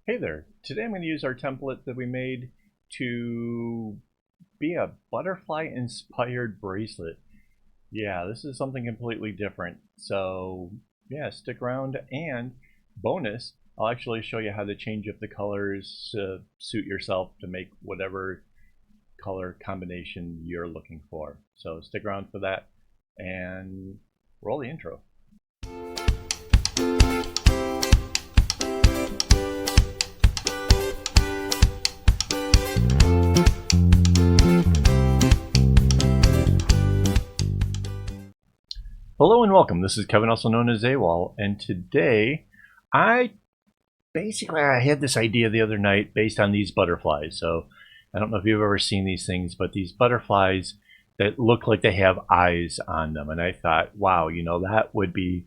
Hey there, today I'm going to use our template that we made to be a butterfly inspired bracelet. Yeah, this is something completely different. So yeah, stick around, and bonus, I'll actually show you how to change up the colors to suit yourself to make whatever color combination you're looking for. So stick around for that and roll the intro. Hello and welcome. This is Kevin, also known as AKAAWOL, and today I had this idea the other night based on these butterflies. So I don't know if you've ever seen these things, but these butterflies that look like they have eyes on them, and I thought, wow, that would be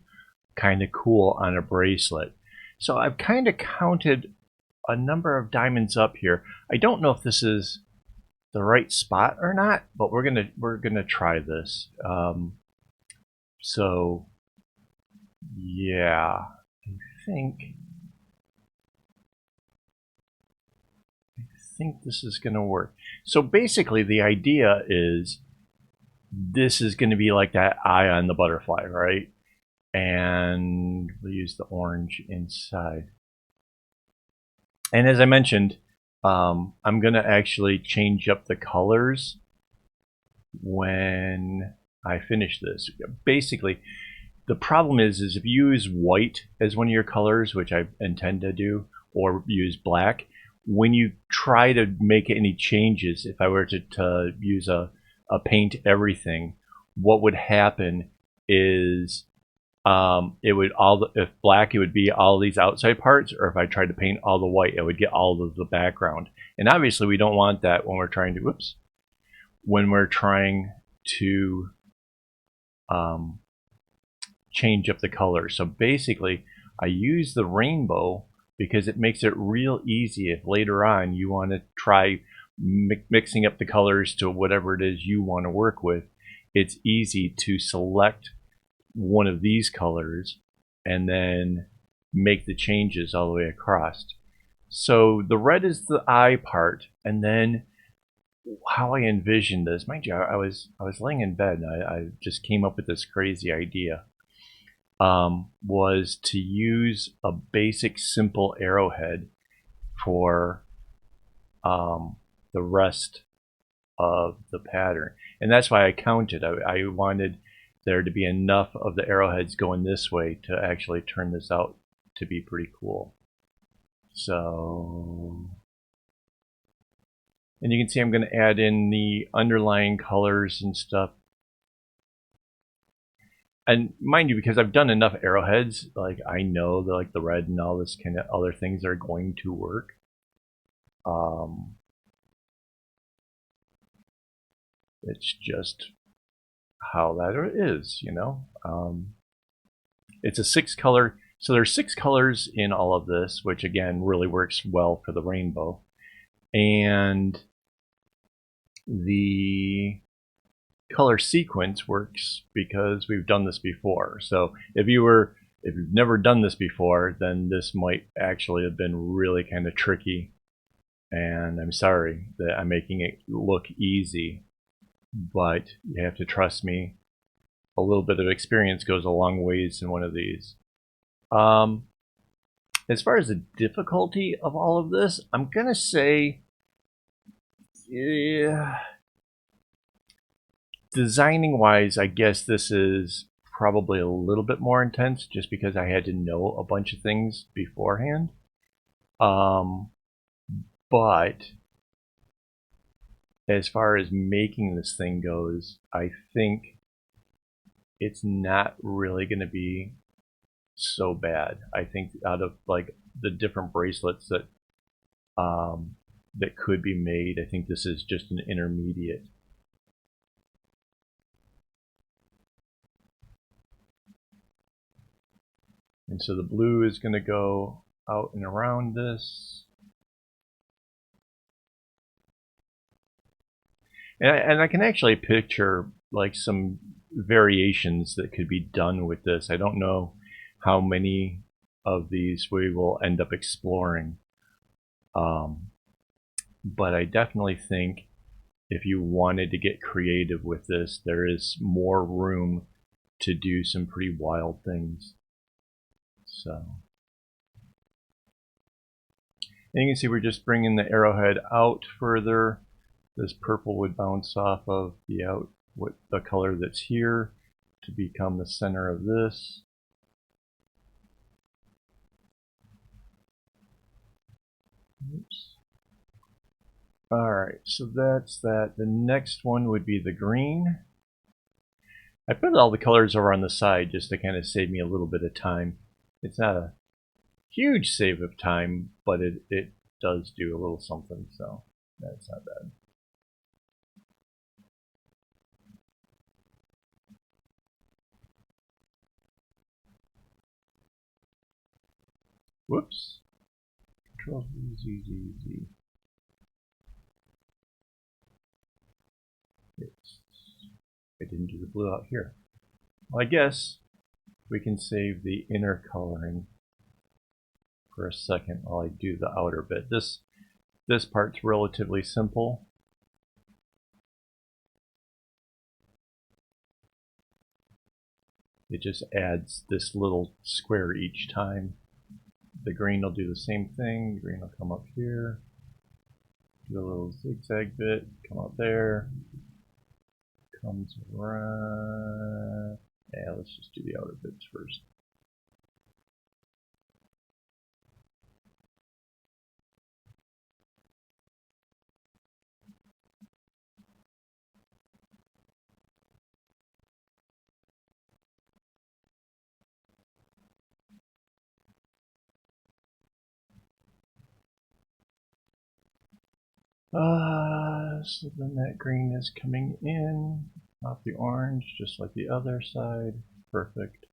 kind of cool on a bracelet. So I've kind of counted a number of diamonds up here. I don't know if this is the right spot or not, but we're gonna try this. So yeah, think I think this is going to work. So basically the idea is this is going to be like that eye on the butterfly, right? And we'll use the orange inside. And as I mentioned, I'm going to actually change up the colors when I finish this. Basically, the problem is if you use white as one of your colors, which I intend to do, or use black, when you try to make any changes, if I were to use a paint everything, what would happen is it would if black, it would be all these outside parts, or if I tried to paint all the white, it would get all of the background. And obviously we don't want that when we're trying to, change up the color. So basically I use the rainbow because it makes it real easy if later on you want to try mixing up the colors to whatever it is you want to work with. It's easy to select one of these colors and then make the changes all the way across. So the red is the eye part, and then how I envisioned this, mind you, I was laying in bed and I just came up with this crazy idea. Was to use a basic simple arrowhead for the rest of the pattern. And that's why I counted. I wanted there to be enough of the arrowheads going this way to actually turn this out to be pretty cool. So, and you can see I'm going to add in the underlying colors and stuff. And mind you, because I've done enough arrowheads, like I know that like the red and all this kind of other things are going to work. It's just how that is, It's a 6-color, so there's 6 colors in all of this, which again really works well for the rainbow. And the color sequence works because we've done this before. So if you've never done this before, then this might actually have been really kind of tricky, and I'm sorry that I'm making it look easy, but you have to trust me. A little bit of experience goes a long ways in one of these. As far as the difficulty of all of this, I'm gonna say, yeah, designing wise, I guess this is probably a little bit more intense just because I had to know a bunch of things beforehand. But as far as making this thing goes, I think it's not really going to be so bad. I think out of like the different bracelets that that could be made, I think this is just an intermediate. And so the blue is going to go out and around this. And I can actually picture like some variations that could be done with this. I don't know how many of these we will end up exploring. But I definitely think if you wanted to get creative with this, there is more room to do some pretty wild things. So, and you can see we're just bringing the arrowhead out further. This purple would bounce off of the color that's here to become the center of this. Oops. Alright, so that's that. The next one would be the green. I put all the colors over on the side just to kind of save me a little bit of time. It's not a huge save of time, but it does do a little something, so that's not bad. Whoops. Control Z, Z, Z. I didn't do the blue out here. Well, I guess we can save the inner coloring for a second while I do the outer bit. This part's relatively simple. It just adds this little square each time. The green will do the same thing. The green will come up here, do a little zigzag bit, come up there, comes around. Yeah, let's just do the outer bits first. So then that green is coming in off the orange, just like the other side. Perfect.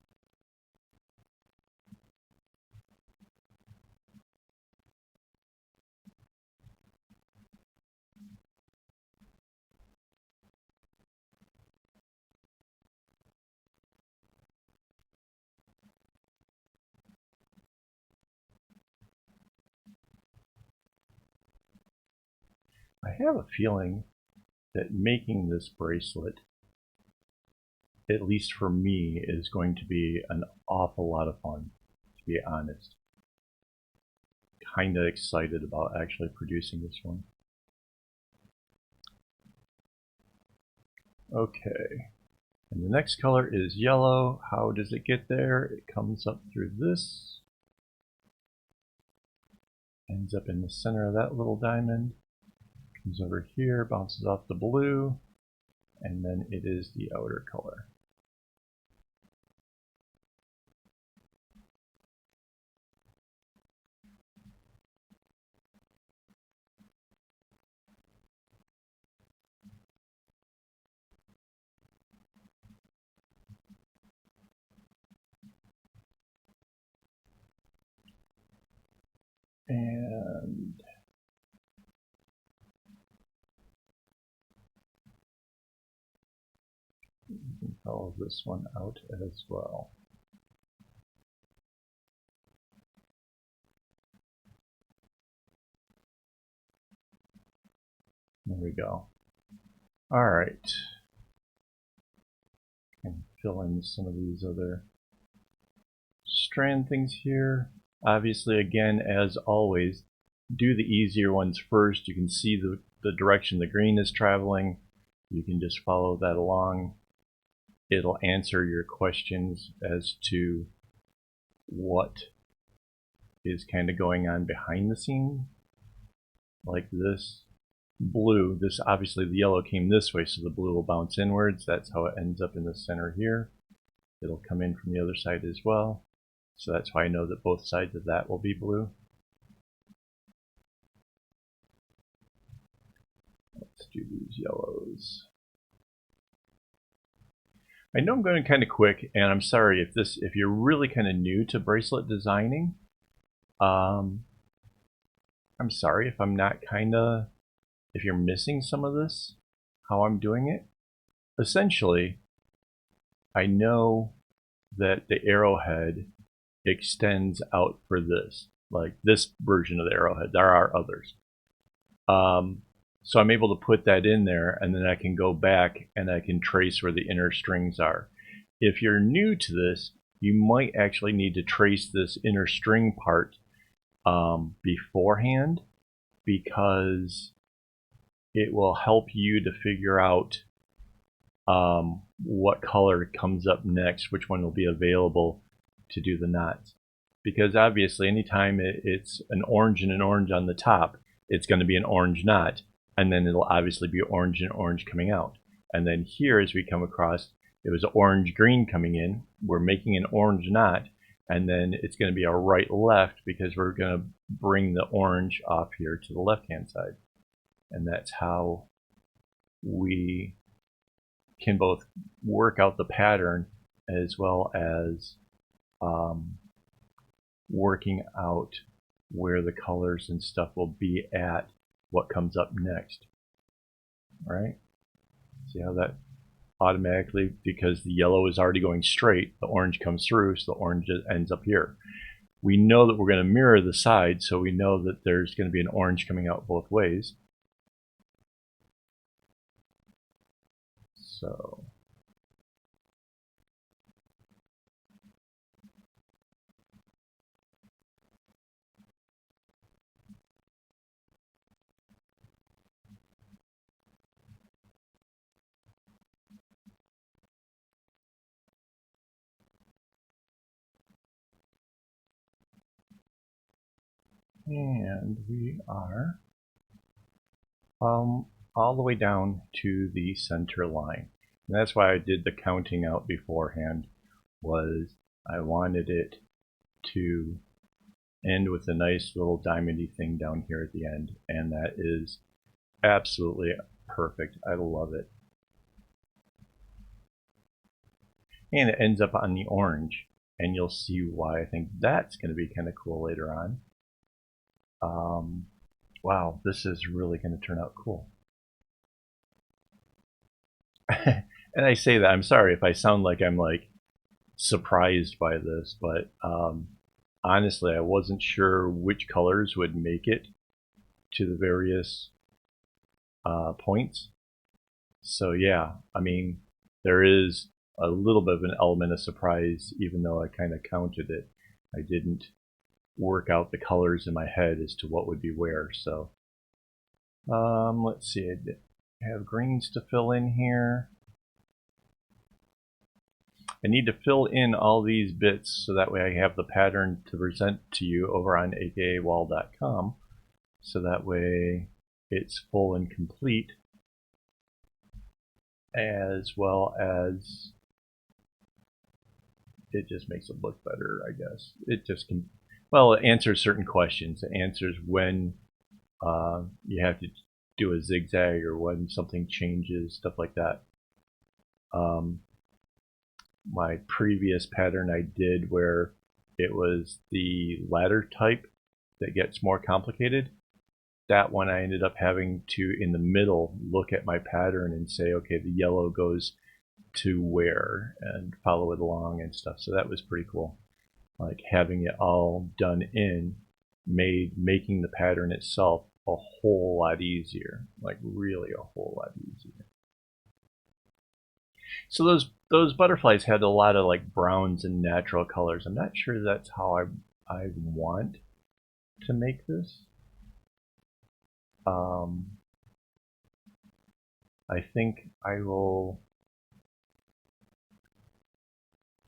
I have a feeling that making this bracelet, at least for me, is going to be an awful lot of fun, to be honest. Kinda excited about actually producing this one. Okay, and the next color is yellow. How does it get there? It comes up through this, ends up in the center of that little diamond, comes over here, bounces off the blue, and then it is the outer color. And you can follow this one out as well. There we go. All right. And fill in some of these other strand things here. Obviously, again, as always, do the easier ones first. You can see the direction the green is traveling. You can just follow that along. It'll answer your questions as to what is kind of going on behind the scenes. Like this blue, this obviously the yellow came this way, so the blue will bounce inwards. That's how it ends up in the center here. It'll come in from the other side as well. So that's why I know that both sides of that will be blue. Let's do these yellows. I know I'm going kind of quick, and I'm sorry if you're really kind of new to bracelet designing. I'm sorry if I'm not if you're missing some of this, how I'm doing it. Essentially, I know that the arrowhead extends out for this. like this version of the arrowhead. There are others. So I'm able to put that in there, and then I can go back and I can trace where the inner strings are. If you're new to this, you might actually need to trace this inner string part beforehand, because it will help you to figure out what color comes up next, which one will be available to do the knots. Because obviously anytime it's an orange and an orange on the top, it's going to be an orange knot, and then it'll obviously be orange and orange coming out. And then here, as we come across, it was orange green coming in. We're making an orange knot, and then it's going to be a right left because we're going to bring the orange off here to the left hand side. And that's how we can both work out the pattern as well as working out where the colors and stuff will be at what comes up next. Right? See how that automatically, because the yellow is already going straight, the orange comes through, so the orange ends up here. We know that we're going to mirror the side, so we know that there's going to be an orange coming out both ways. So and we are all the way down to the center line. And that's why I did the counting out beforehand, was I wanted it to end with a nice little diamondy thing down here at the end, and that is absolutely perfect. I love it. And it ends up on the orange, and you'll see why I think that's going to be kind of cool later on. Wow, this is really going to turn out cool. And I say that, I'm sorry if I sound like I'm like surprised by this, but honestly, I wasn't sure which colors would make it to the various points. So yeah, I mean, there is a little bit of an element of surprise, even though I kind of counted it. I didn't work out the colors in my head as to what would be where. So let's see, I have greens to fill in here. I need to fill in all these bits so that way I have the pattern to present to you over on AKAAWOL.com, so that way it's full and complete, as well as it just makes it look better, I guess. It just can, well, it answers certain questions. It answers when you have to do a zigzag or when something changes, stuff like that. My previous pattern I did where it was the ladder type that gets more complicated, that one I ended up having to, in the middle, look at my pattern and say, okay, the yellow goes to where, and follow it along and stuff. So that was pretty cool. Like having it all done in made making the pattern itself a whole lot easier, like really a whole lot easier. So those butterflies had a lot of like browns and natural colors. I'm not sure that's how I want to make this. I think I will.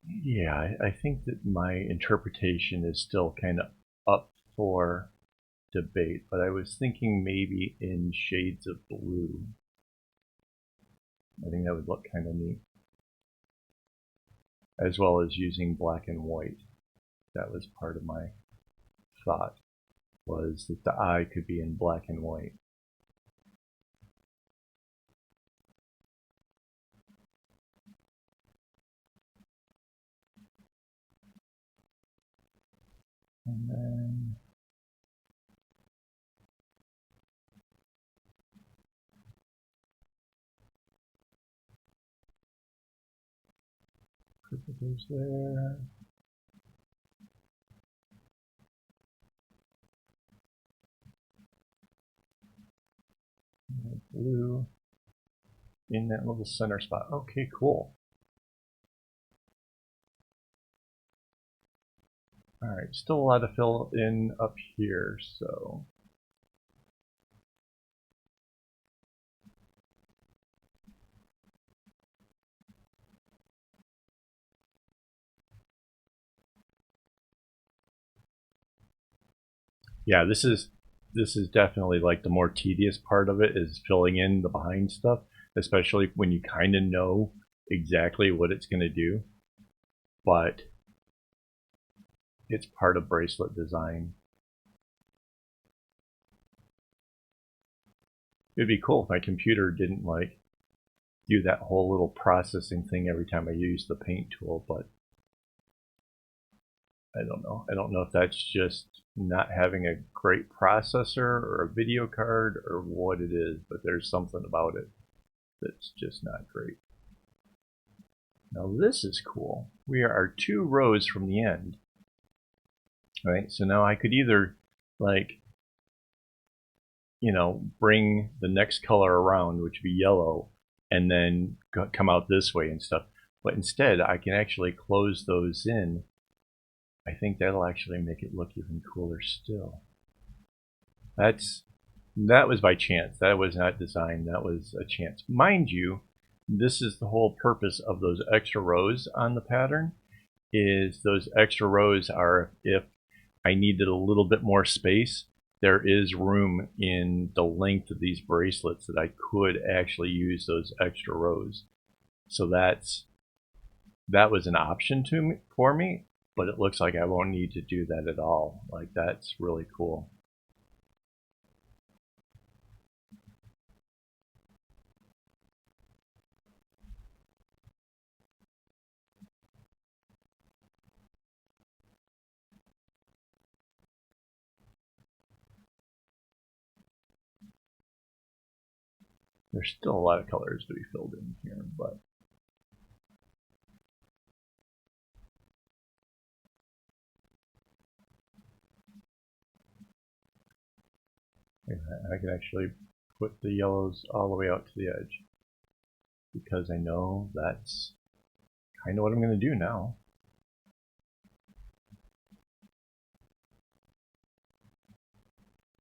Yeah, I think that my interpretation is still kind of up for debate, but I was thinking maybe in shades of blue. I think that would look kind of neat. As well as using black and white. That was part of my thought, was that the eye could be in black and white. And then purple goes there. blue in that little center spot. Okay, cool. Alright, still a lot to fill in up here, so yeah, this is definitely like the more tedious part of it, is filling in the behind stuff, especially when you kind of know exactly what it's going to do, but it's part of bracelet design. It'd be cool if my computer didn't like do that whole little processing thing every time I use the paint tool, but I don't know. I don't know if that's just not having a great processor or a video card or what it is, but there's something about it that's just not great. Now this is cool. We are 2 rows from the end. All right, so now I could either, like, you know, bring the next color around, which would be yellow, and then come out this way and stuff. But instead, I can actually close those in. I think that'll actually make it look even cooler still. That was by chance. That was not designed. That was a chance. Mind you, this is the whole purpose of those extra rows on the pattern, is those extra rows are if I needed a little bit more space, there is room in the length of these bracelets that I could actually use those extra rows. So that was an option for me, but it looks like I won't need to do that at all. Like, that's really cool. There's still a lot of colors to be filled in here, but I can actually put the yellows all the way out to the edge, because I know that's kind of what I'm going to do now.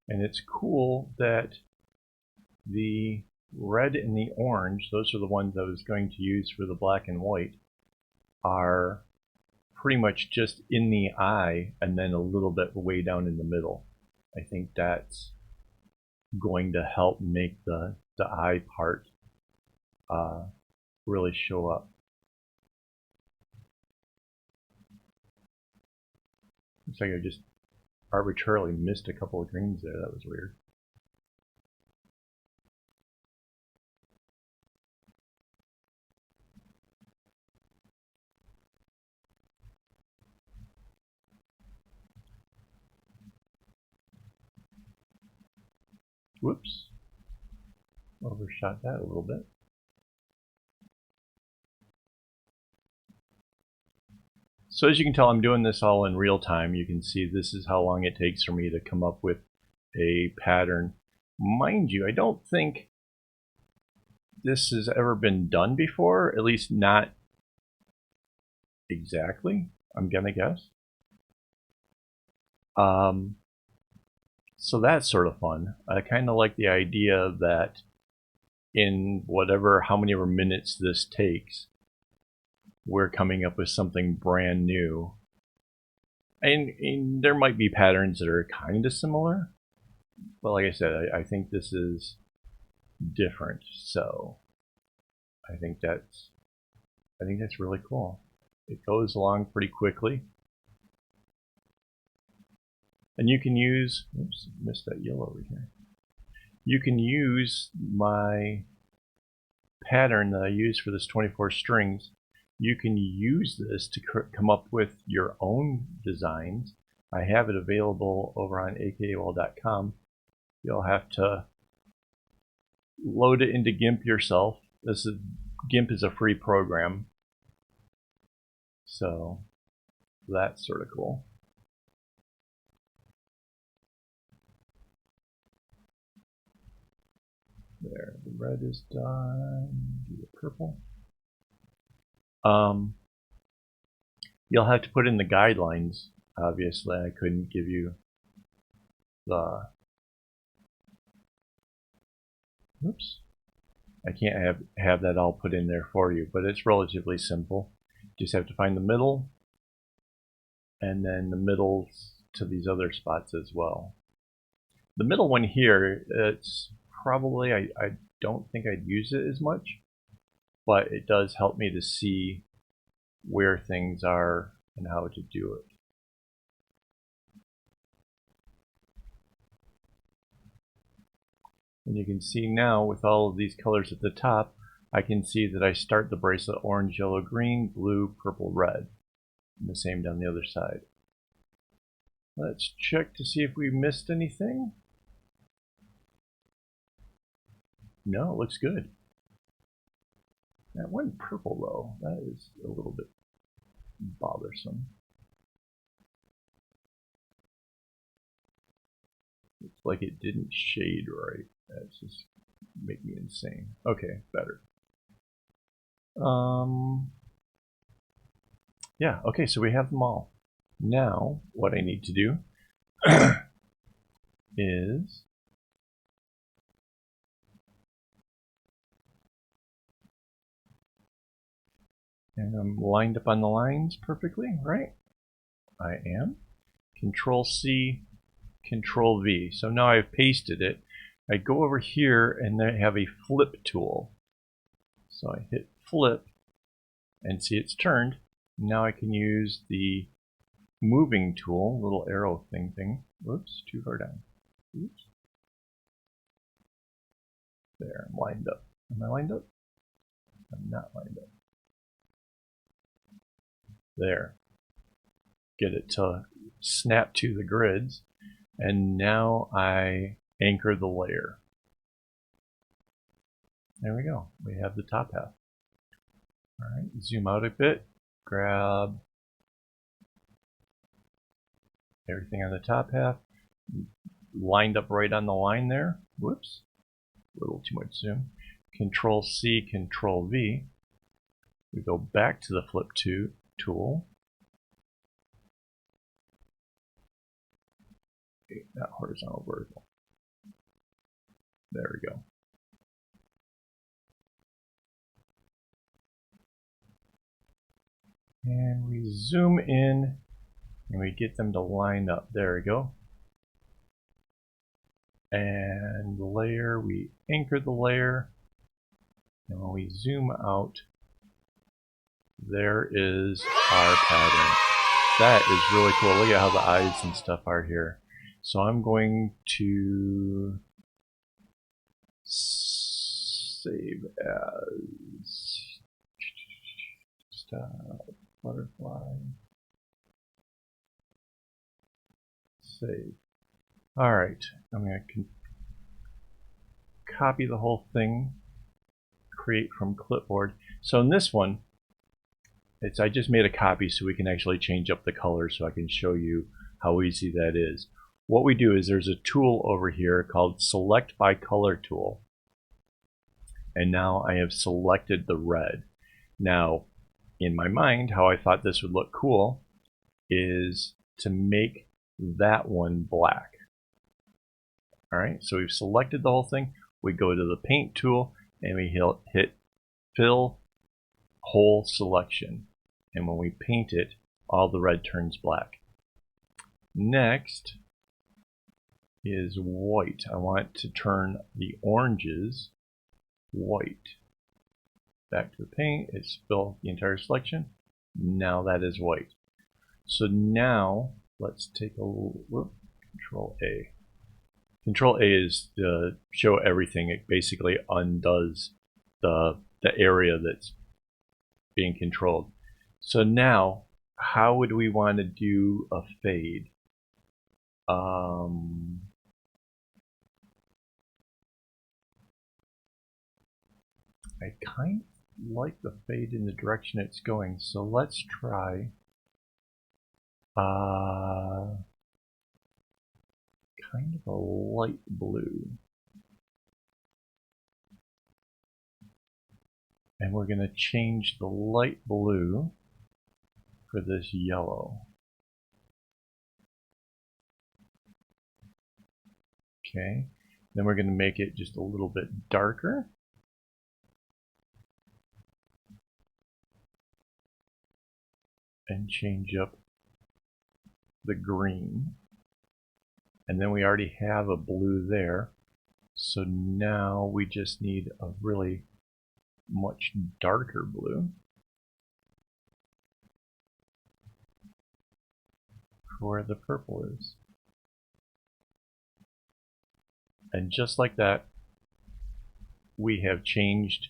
And it's cool that the red and the orange, those are the ones I was going to use for the black and white, are pretty much just in the eye and then a little bit way down in the middle. I think that's going to help make the eye part really show up. Looks like I just arbitrarily missed a couple of greens there. That was weird. Whoops. Overshot that a little bit. So as you can tell, I'm doing this all in real time. You can see this is how long it takes for me to come up with a pattern. Mind you, I don't think this has ever been done before, at least not exactly, I'm gonna guess. So that's sort of fun. I kind of like the idea that in whatever, how many minutes this takes, we're coming up with something brand new. And there might be patterns that are kind of similar, but like I said, I think this is different. So I think that's really cool. It goes along pretty quickly. And you can use, oops, missed that yellow over here. You can use my pattern that I use for this 24 strings. You can use this to come up with your own designs. I have it available over on AKAAWOL.com. You'll have to load it into GIMP yourself. GIMP is a free program, so that's sort of cool. There, the red is done. Do the purple. You'll have to put in the guidelines. Obviously, I couldn't give you the. Oops. I can't have that all put in there for you, but it's relatively simple. You just have to find the middle, and then the middles to these other spots as well. The middle one here, it's probably, I don't think I'd use it as much, but it does help me to see where things are and how to do it. And you can see now with all of these colors at the top, I can see that I start the bracelet orange, yellow, green, blue, purple, red. And the same down the other side. Let's check to see if we missed anything. No, it looks good. That one purple though, that is a little bit bothersome. Looks like it didn't shade right. That's just make me insane. Okay, better. Yeah, okay, so we have them all. Now, what I need to do is and I'm lined up on the lines perfectly, right? I am. Control C, Control V. So now I've pasted it. I go over here and I have a flip tool. So I hit flip and see it's turned. Now I can use the moving tool, little arrow thing. Whoops, too far down. Oops. There, I'm lined up. Am I lined up? I'm not lined up. There. Get it to snap to the grids. And now I anchor the layer. There we go. We have the top half. Alright, zoom out a bit. Grab everything on the top half. Lined up right on the line there. Whoops. A little too much zoom. Control C, Control V. We go back to the flip tool. Not horizontal, vertical. There we go. And we zoom in and we get them to line up. There we go. And the layer, we anchor the layer. And when we zoom out, there is our pattern. That is really cool. Look at how the eyes and stuff are here. So I'm going to save as butterfly. Save. All right, I'm going to copy the whole thing, create from clipboard. So in this one, I just made a copy so we can actually change up the color so I can show you how easy that is. What we do is there's a tool over here called Select by Color tool. And now I have selected the red. Now, in my mind, how I thought this would look cool is to make that one black. All right, so we've selected the whole thing. We go to the paint tool and we hit fill whole selection. And when we paint it, all the red turns black. Next is white. I want to turn the oranges white. Back to the paint, it's fill the entire selection. Now that is white. So now let's take a look. Control A. Control A is to show everything. It basically undoes the area that's being controlled. So now, how would we want to do a fade? I kind of like the fade in the direction it's going, so let's try kind of a light blue. And we're going to change the light blue for this yellow. Okay, then we're going to make it just a little bit darker. And change up the green. And then we already have a blue there. So now we just need a really much darker blue for where the purple is. And just like that, we have changed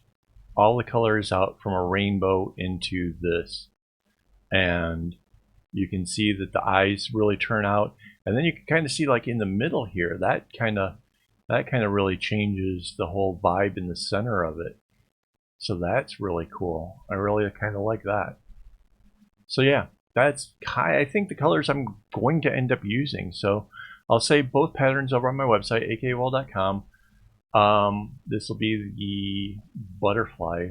all the colors out from a rainbow into this. And you can see that the eyes really turn out. And then you can kind of see, like in the middle here, that kind of really changes the whole vibe in the center of it. So that's really cool. I really kind of like that. So yeah, that's I think the colors I'm going to end up using. So I'll save both patterns over on my website, AKAAWOL.com. This will be the butterfly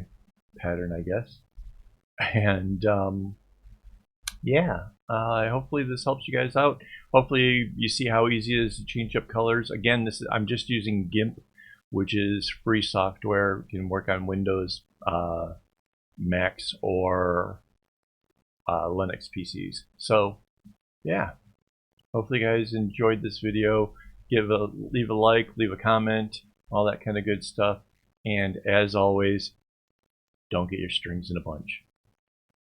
pattern, I guess. And yeah, hopefully this helps you guys out. Hopefully you see how easy it is to change up colors. Again, I'm just using GIMP, which is free software. You can work on Windows, Macs, or Linux PCs. So yeah, hopefully you guys enjoyed this video. Leave a like, leave a comment, all that kind of good stuff. And as always, don't get your strings in a bunch.